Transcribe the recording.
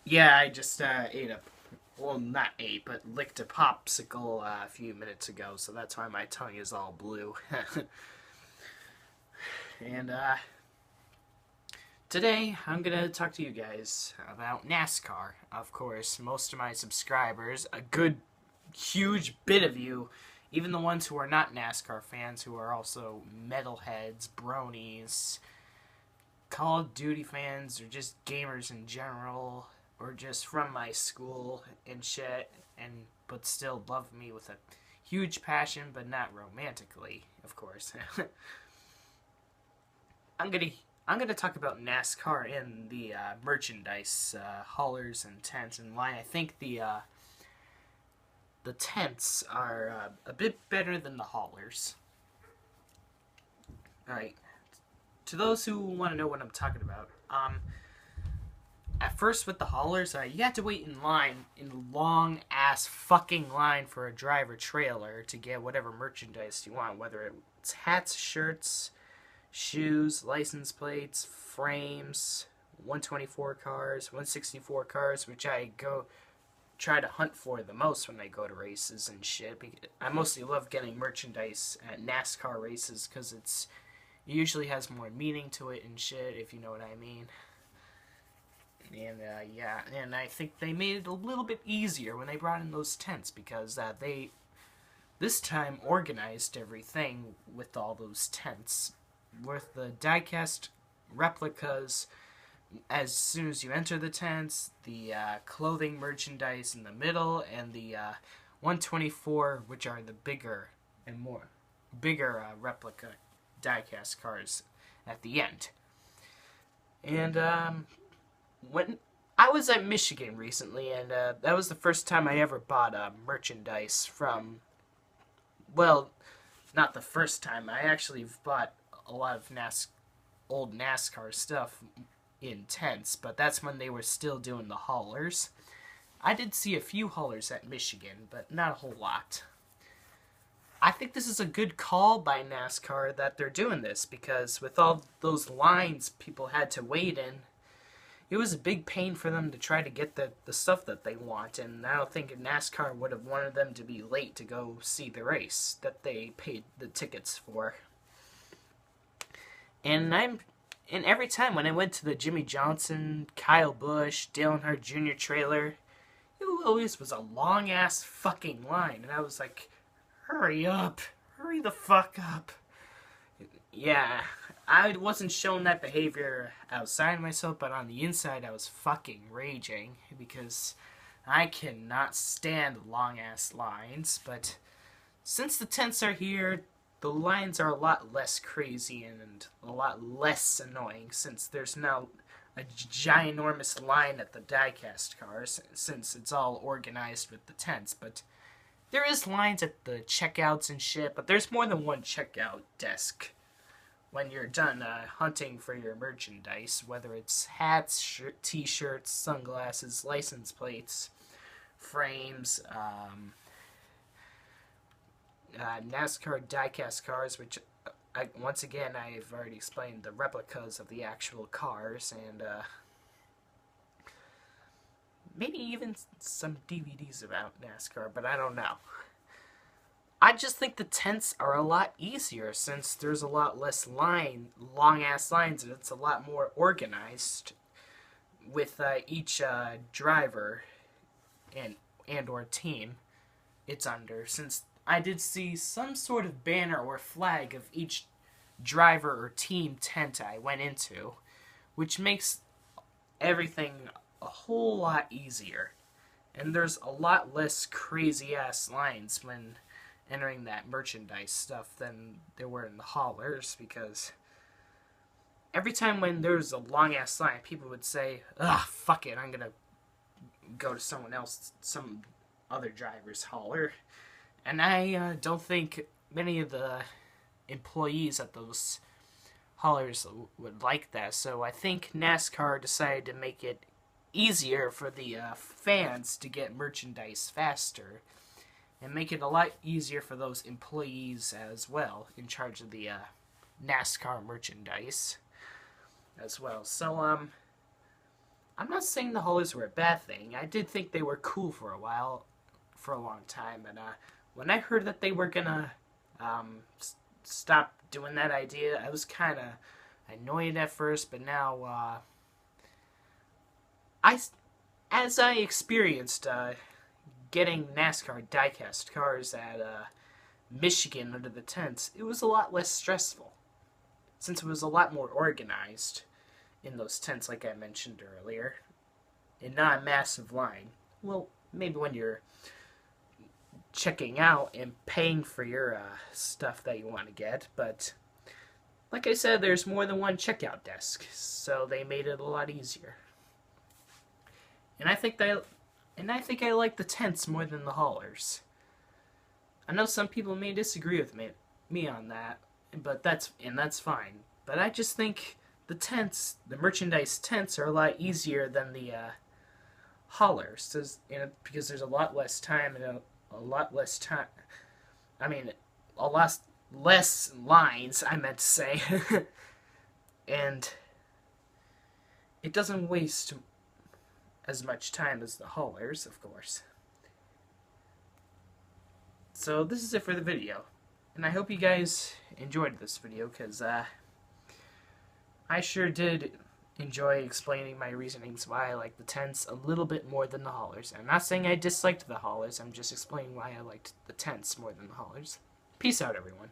Yeah, I just ate a, well, not ate, but licked a popsicle a few minutes ago, so that's why my tongue is all blue. And today I'm gonna talk to you guys about NASCAR. Of course, most of my subscribers, a good huge bit of you, even the ones who are not NASCAR fans, who are also metalheads, bronies, Call of Duty fans, or just gamers in general, or just from my school and shit, and but still love me with a huge passion, but not romantically, of course. I'm gonna I'm gonna talk about NASCAR in the merchandise haulers and tents, and why I think the tents are a bit better than the haulers. All right, to those who want to know what I'm talking about, at first with the haulers, you had to wait in line, in a long ass fucking line for a driver trailer to get whatever merchandise you want, whether it's hats, shirts, shoes, license plates, frames, 124 cars, 164 cars, which I go try to hunt for the most when I go to races and shit. I mostly love getting merchandise at NASCAR races because it usually has more meaning to it and shit, if you know what I mean. And yeah, and I think they made it a little bit easier when they brought in those tents because they this time organized everything with all those tents. With the diecast replicas, as soon as you enter the tents, the clothing merchandise in the middle, and the 124, which are the bigger replica diecast cars at the end. And when I was at Michigan recently, and that was the first time I ever bought merchandise from. Well, not the first time. I actually bought a lot of old NASCAR stuff in tents, but that's when they were still doing the haulers. I did see a few haulers at Michigan, but not a whole lot. I think this is a good call by NASCAR that they're doing this, because with all those lines people had to wait in, it was a big pain for them to try to get the stuff that they want, and I don't think NASCAR would have wanted them to be late to go see the race that they paid the tickets for. And every time when I went to the Jimmy Johnson, Kyle Busch, Dale Earnhardt Jr. trailer, it always was a long ass fucking line, and I was like, hurry up, hurry the fuck up. Yeah, I wasn't showing that behavior outside myself, but on the inside I was fucking raging because I cannot stand long ass lines. But since the tents are here, the lines are a lot less crazy and a lot less annoying, since there's now a ginormous line at the diecast cars, since it's all organized with the tents. But there is lines at the checkouts and shit, but there's more than one checkout desk when you're done hunting for your merchandise, whether it's hats, t-shirts, sunglasses, license plates, frames, NASCAR diecast cars, which once again I've already explained, the replicas of the actual cars, and maybe even some DVDs about NASCAR, but I don't know. I just think the tents are a lot easier since there's a lot less long ass lines, and it's a lot more organized with each driver and or team it's under. Since I did see some sort of banner or flag of each driver or team tent I went into, which makes everything a whole lot easier. And there's a lot less crazy ass lines when entering that merchandise stuff than there were in the haulers, because every time when there was a long ass line, people would say, ugh, fuck it, I'm gonna go to someone else, some other driver's hauler. And I don't think many of the employees at those haulers would like that, so I think NASCAR decided to make it easier for the fans to get merchandise faster, and make it a lot easier for those employees as well in charge of the NASCAR merchandise as well. So I'm not saying the haulers were a bad thing. I did think they were cool for a while, for a long time. And when I heard that they were gonna stop doing that idea, I was kind of annoyed at first. But now, as I experienced getting NASCAR diecast cars at Michigan under the tents, it was a lot less stressful, since it was a lot more organized in those tents, like I mentioned earlier, and not a massive line. Well, maybe when you're checking out and paying for your stuff that you want to get, but like I said, there's more than one checkout desk, so they made it a lot easier. And I think I like the tents more than the haulers. I know some people may disagree with me on that, but that's fine. But I just think the tents, the merchandise tents, are a lot easier than the haulers, because there's a lot less time and a lot less time. I mean, a lot less lines, I meant to say, and it doesn't waste as much time as the haulers, of course. So this is it for the video, and I hope you guys enjoyed this video, because I sure did enjoy explaining my reasonings why I like the tents a little bit more than the haulers. I'm not saying I disliked the haulers, I'm just explaining why I liked the tents more than the haulers. Peace out, everyone.